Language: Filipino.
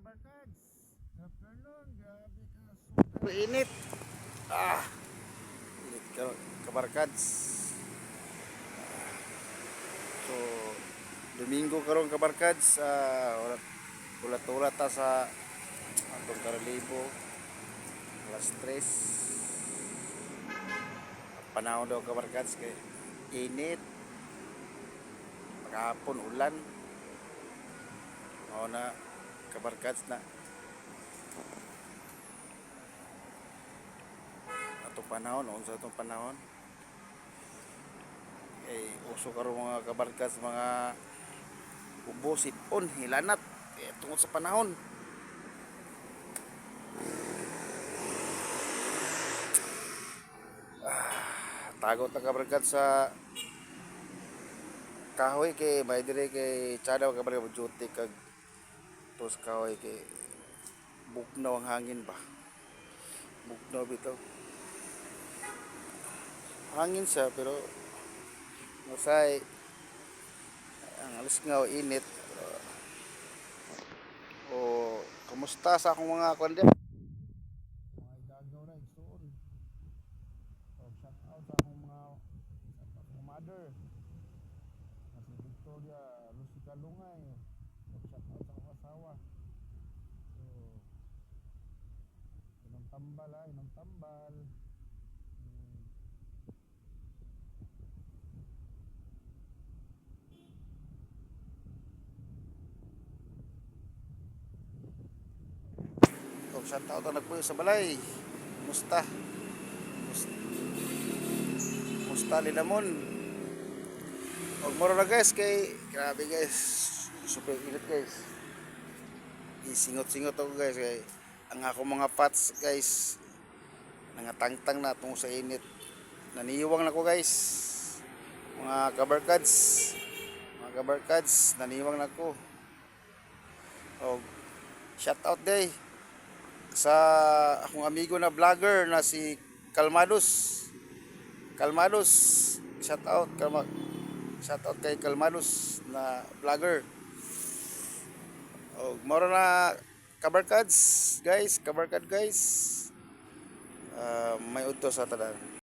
kabarkads. Afternoon, grabe ka. Super init. Init ka, kabarkads. So, Domingo karon kabarkads. Ulat-ulat ta sa atong Karalibo. Alas 3. Panahon daw kabarkads kay init. Maghapon ulan. Mao na kabarkads na atong panahon, unsa atong panahon. Uso karon mga kabarkads, mga ubo, sipon, hilanat tungod sa panahon. Tagot na kabarkads sa kahoy kay may dire kay tsada kabarkads duty kag tos kahoy kay bugnaw ang hangin ba. Bugnaw bitaw. Hangin siya pero masay ang alis nga init. O kumusta sa akong mga kundi mga igagaw na igsuon. So shout out sa akong mga mother na si Victoria Lucica Lungay. So shout out sa akong asawa. So inang tambal inang tambal. So shout out na nagpuyo sa balay. Musta? Musta linamon? Og moro na guys kay grabe guys. Super init guys. Isingot-singot ako guys kay ang ako mga pots guys nangatangtang na tungkol sa init. Naniwang na ko guys. Mga kabarkads, naniwang na ko. Og shout out day sa akong amigo na vlogger na si Kalmados. Shout out kay Kalmados na vlogger. Og moro na kabarkads guys, may udto sa tanan.